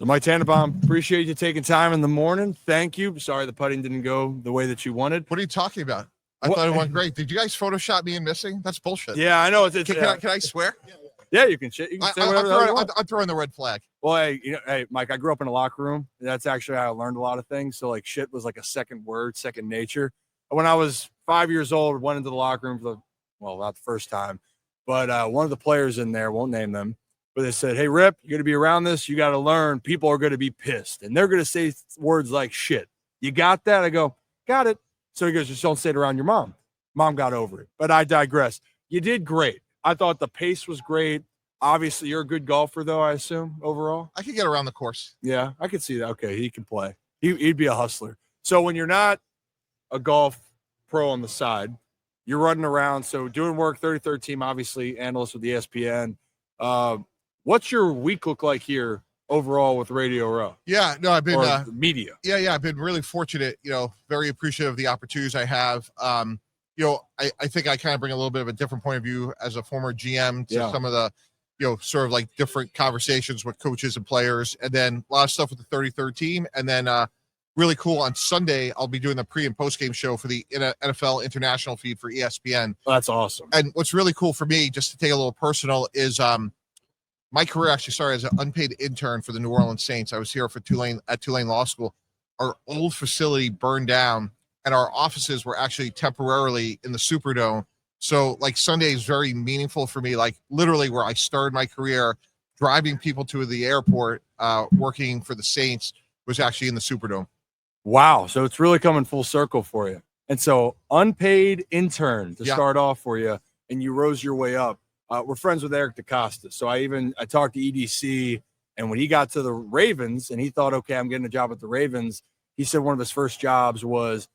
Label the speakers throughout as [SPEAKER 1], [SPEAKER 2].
[SPEAKER 1] So Mike Tannenbaum, appreciate you taking time in the morning. Thank you. Sorry the putting didn't go the way that you wanted.
[SPEAKER 2] What are you talking about? I thought it went great. Did you guys Photoshop me and missing? That's bullshit.
[SPEAKER 1] Yeah, I know.
[SPEAKER 2] Can I swear?
[SPEAKER 1] Yeah, you can say whatever you want.
[SPEAKER 2] I'm throwing the red flag.
[SPEAKER 1] Well, hey, Mike, I grew up in a locker room. That's actually how I learned a lot of things. So, like, shit was like a second word, second nature. When I was 5 years old, went into the locker room not the first time, but one of the players in there, won't name them, but they said, hey, Rip, you're going to be around this. You got to learn. People are going to be pissed, and they're going to say words like shit. You got that? I go, got it. So he goes, just don't say it around your mom. Mom got over it. But I digress. You did great. I thought the pace was great. Obviously, you're a good golfer, though, I assume, overall.
[SPEAKER 2] I could get around the course.
[SPEAKER 1] Yeah, I could see that. Okay, he can play. He'd be a hustler. So when you're not a golf pro on the side, you're running around. So doing work, 33rd team, obviously, analyst with ESPN. What's your week look like here overall with Radio Row?
[SPEAKER 2] Yeah, no, I've been
[SPEAKER 1] media.
[SPEAKER 2] Yeah, I've been really fortunate. Very appreciative of the opportunities I have. I think I kind of bring a little bit of a different point of view as a former GM to some of the, sort of like different conversations with coaches and players, and then a lot of stuff with the 33rd team, and then really cool on Sunday I'll be doing the pre and post game show for the NFL international feed for ESPN.
[SPEAKER 1] Oh, that's awesome.
[SPEAKER 2] And what's really cool for me, just to take a little personal, is my career actually started as an unpaid intern for the New Orleans Saints. I was here for Tulane Law School. Our old facility burned down, and our offices were actually temporarily in the Superdome. So, like, Sunday is very meaningful for me, like, literally where I started my career, driving people to the airport, working for the Saints, was actually in the Superdome.
[SPEAKER 1] Wow. So it's really coming full circle for you. And so unpaid intern to start off for you, and you rose your way up. We're friends with Eric DeCosta. So I talked to EDC, and when he got to the Ravens and he thought, okay, I'm getting a job at the Ravens, he said one of his first jobs was,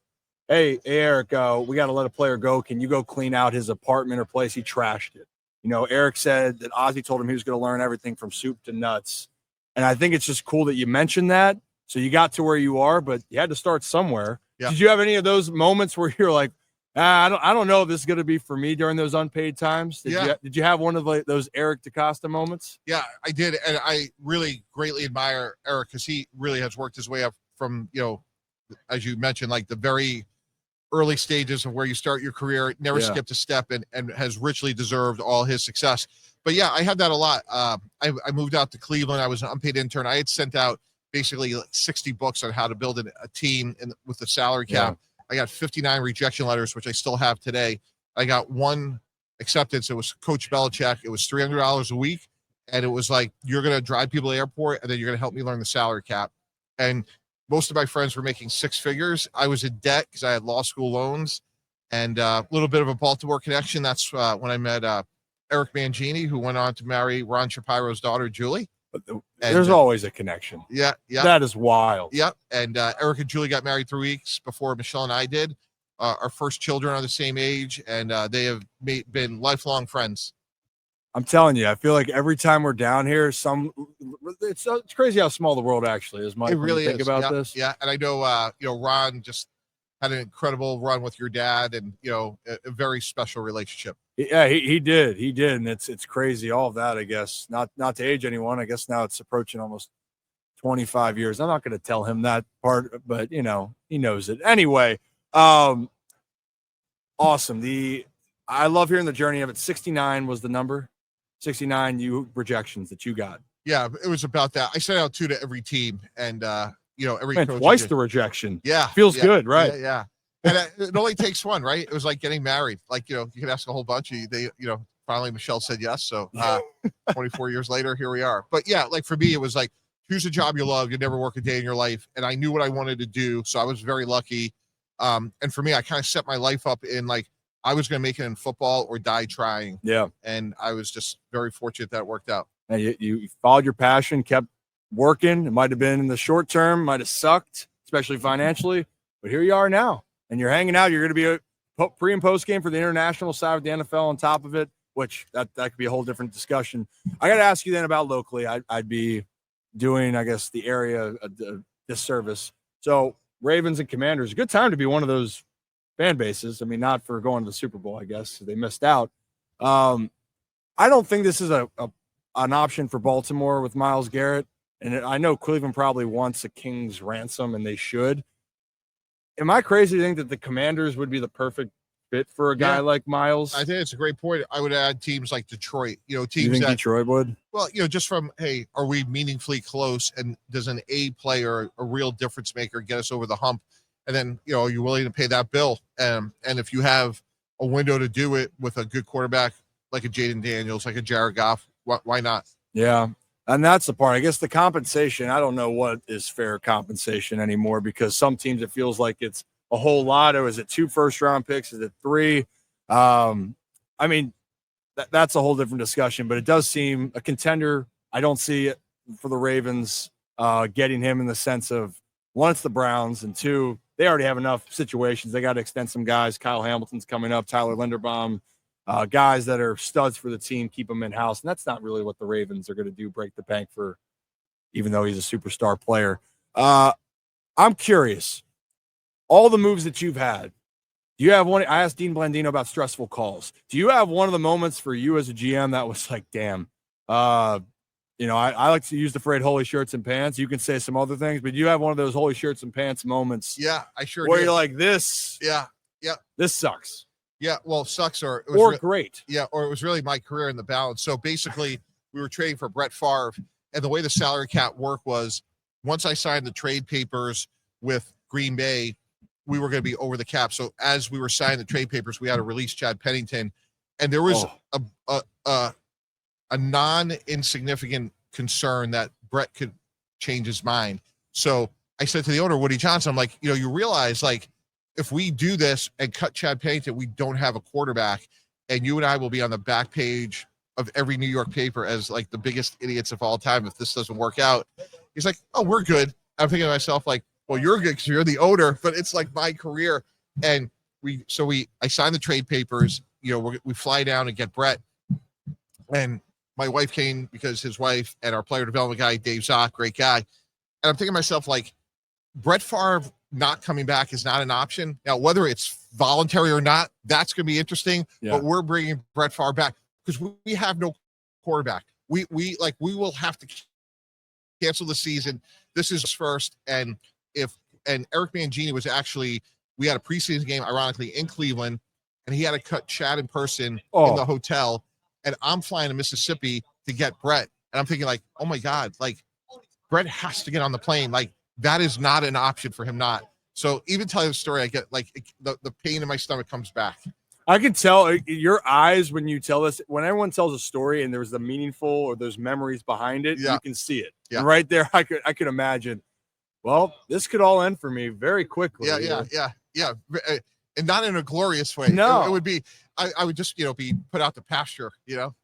[SPEAKER 1] hey, Eric, we got to let a player go. Can you go clean out his apartment or place? He trashed it. Eric said that Ozzie told him he was going to learn everything from soup to nuts. And I think it's just cool that you mentioned that. So you got to where you are, but you had to start somewhere. Yeah. Did you have any of those moments where you're like, I don't know if this is going to be for me during those unpaid times? Did you have one of those Eric DeCosta moments?
[SPEAKER 2] Yeah, I did. And I really greatly admire Eric because he really has worked his way up from, as you mentioned, like the very early stages of where you start your career, never skipped a step, and has richly deserved all his success. But yeah, I had that a lot. I moved out to Cleveland. I was an unpaid intern. I had sent out basically like 60 books on how to build a team with the salary cap. I got 59 rejection letters, which I still have today. I got one acceptance. It was Coach Belichick. It was $300 a week. And it was like, you're going to drive people to the airport, and then you're going to help me learn the salary cap. And most of my friends were making six figures. I was in debt because I had law school loans and a little bit of a Baltimore connection. That's when I met Eric Mangini, who went on to marry Ron Shapiro's daughter, Julie.
[SPEAKER 1] There's always a connection.
[SPEAKER 2] Yeah.
[SPEAKER 1] That is wild.
[SPEAKER 2] Yep. And Eric and Julie got married 3 weeks before Michelle and I did. Our first children are the same age, and they have been lifelong friends.
[SPEAKER 1] I'm telling you, I feel like every time we're down here, it's crazy how small the world actually is, Mike.
[SPEAKER 2] It really is.
[SPEAKER 1] Think about this.
[SPEAKER 2] Yeah, and I know, Ron just had an incredible run with your dad, and a very special relationship.
[SPEAKER 1] Yeah, he did, and it's crazy, all of that. I guess not to age anyone. I guess now it's approaching almost 25 years. I'm not going to tell him that part, but he knows it anyway. Awesome. I love hearing the journey of it. 69 was the number. 69 rejections that you got.
[SPEAKER 2] Yeah, it was about that. I sent out 2 to every team, and every coach
[SPEAKER 1] twice the rejection.
[SPEAKER 2] Yeah,
[SPEAKER 1] feels good, right?
[SPEAKER 2] Yeah. And it only takes one, right? It was like getting married. Like, you could ask a whole bunch. Finally Michelle said yes. So 24 years later, here we are. But yeah, like for me, it was like, choose a job you love. You never work a day in your life. And I knew what I wanted to do. So I was very lucky. And for me, I kind of set my life up in like, I was going to make it in football or die trying.
[SPEAKER 1] Yeah.
[SPEAKER 2] And I was just very fortunate that it worked out.
[SPEAKER 1] And you followed your passion, kept working. It might have been in the short term, might have sucked, especially financially. But here you are now. And you're hanging out. You're going to be a pre and post game for the international side of the NFL on top of it, which that could be a whole different discussion. I got to ask you then about locally. I'd be doing, I guess, the area a disservice. So Ravens and Commanders, a good time to be one of those fan bases. I mean, not for going to the Super Bowl, I guess. They missed out. I don't think this is an option for Baltimore with Myles Garrett. and I know Cleveland probably wants a king's ransom, and they should. Am I crazy to think that the Commanders would be the perfect fit for a guy like Miles?
[SPEAKER 2] I think it's a great point. I would add teams like Detroit, teams
[SPEAKER 1] you think Detroit would?
[SPEAKER 2] Well, just from, hey, are we meaningfully close? And does an A player, a real difference maker, get us over the hump? And then, are you willing to pay that bill? And if you have a window to do it with a good quarterback, like a Jaden Daniels, like a Jared Goff, why not?
[SPEAKER 1] Yeah. And that's the part. I guess the compensation, I don't know what is fair compensation anymore, because some teams it feels like it's a whole lot. Or is it 2 first-round picks? Is it 3? I mean, that's a whole different discussion, but it does seem a contender. I don't see it for the Ravens getting him in the sense of, 1, it's the Browns, and 2, they already have enough situations. They got to extend some guys. Kyle Hamilton's coming up, Tyler Linderbaum. Guys that are studs for the team, keep them in-house. And that's not really what the Ravens are going to do, break the bank for, even though he's a superstar player. I'm curious. All the moves that you've had, do you have one? I asked Dean Blandino about stressful calls. Do you have one of the moments for you as a GM that was like, damn, I like to use the phrase holy shirts and pants. You can say some other things, but you have one of those holy shirts and pants moments.
[SPEAKER 2] Yeah, I sure
[SPEAKER 1] where
[SPEAKER 2] do.
[SPEAKER 1] You're like, this.
[SPEAKER 2] Yeah.
[SPEAKER 1] This sucks.
[SPEAKER 2] Yeah, well, sucks or
[SPEAKER 1] great.
[SPEAKER 2] Yeah, or it was really my career in the balance. So basically, we were trading for Brett Favre, and the way the salary cap worked was, once I signed the trade papers with Green Bay, we were going to be over the cap. So as we were signing the trade papers, we had to release Chad Pennington, and there was a non-insignificant concern that Brett could change his mind. So I said to the owner, Woody Johnson, I'm like, you realize, like, if we do this and cut Chad Pennington, we don't have a quarterback, and you and I will be on the back page of every New York paper as like the biggest idiots of all time if this doesn't work out. He's like, oh, we're good. I'm thinking to myself, like, well, you're good because you're the owner, but it's like my career. And I signed the trade papers, we fly down and get Brett. And my wife came because his wife and our player development guy, Dave Zock, great guy. And I'm thinking to myself, like, Brett Favre not coming back is not an option. Now, whether it's voluntary or not, that's going to be interesting. Yeah. But we're bringing Brett Favre back because we have no quarterback. We will have to cancel the season. This is first. And Eric Mangini was actually, we had a preseason game, ironically, in Cleveland, and he had to cut Chad in person in the hotel. And I'm flying to Mississippi to get Brett. And I'm thinking, like, oh my God, like, Brett has to get on the plane. Like, that is not an option for him not. So even telling the story, I get like the pain in my stomach comes back.
[SPEAKER 1] I can tell your eyes when you tell this, when everyone tells a story and there's the meaningful or there's memories behind it, you can see it. Yeah. And right there, I could imagine, well, this could all end for me very quickly.
[SPEAKER 2] Yeah. And not in a glorious way.
[SPEAKER 1] No.
[SPEAKER 2] It would be, I would just, be put out to pasture,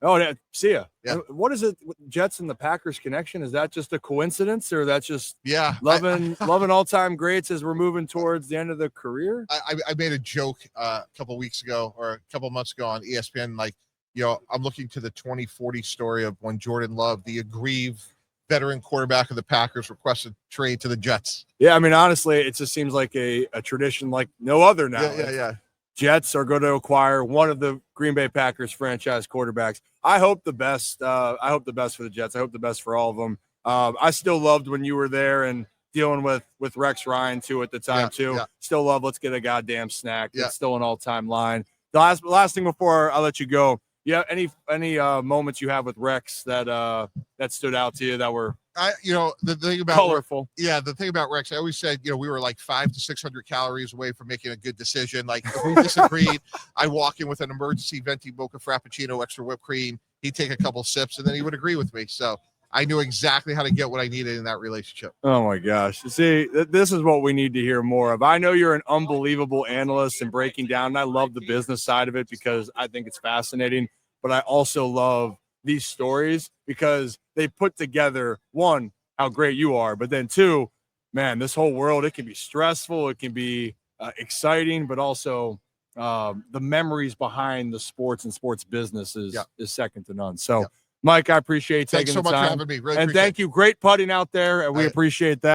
[SPEAKER 1] Oh, yeah. See ya.
[SPEAKER 2] Yeah.
[SPEAKER 1] What is it with Jets and the Packers connection? Is that just a coincidence, or that's just loving all-time greats as we're moving towards the end of the career?
[SPEAKER 2] I made a joke a couple weeks ago or a couple months ago on ESPN, like, I'm looking to the 2040 story of when Jordan Love, the aggrieved veteran quarterback of the Packers, requested trade to the Jets.
[SPEAKER 1] Yeah, I mean, honestly, it just seems like a tradition like no other now.
[SPEAKER 2] Yeah.
[SPEAKER 1] Jets are going to acquire one of the Green Bay Packers franchise quarterbacks. I hope the best. I hope the best for the Jets. I hope the best for all of them. I still loved when you were there and dealing with Rex Ryan too at the time too. Yeah. Still love. Let's get a goddamn snack. Yeah. It's still an all-time line. The last thing before I let you go. Yeah. Any moments you have with Rex that stood out to you that were
[SPEAKER 2] the thing about
[SPEAKER 1] colorful?
[SPEAKER 2] The thing about Rex, I always said, we were like 500 to 600 calories away from making a good decision. Like, if we disagreed, I walk in with an emergency venti mocha frappuccino, extra whipped cream. He'd take a couple sips and then he would agree with me. So I knew exactly how to get what I needed in that relationship.
[SPEAKER 1] Oh my gosh. See, this is what we need to hear more of. I know you're an unbelievable analyst and breaking down, and I love the business side of it because I think it's fascinating, but I also love these stories because they put together, one, how great you are, but then two, man, this whole world, it can be stressful, it can be exciting, but also the memories behind the sports and sports business is second to none. So Mike, I appreciate taking the time.
[SPEAKER 2] Thanks so much for having me. Really
[SPEAKER 1] and thank you. Great putting out there, and we appreciate that.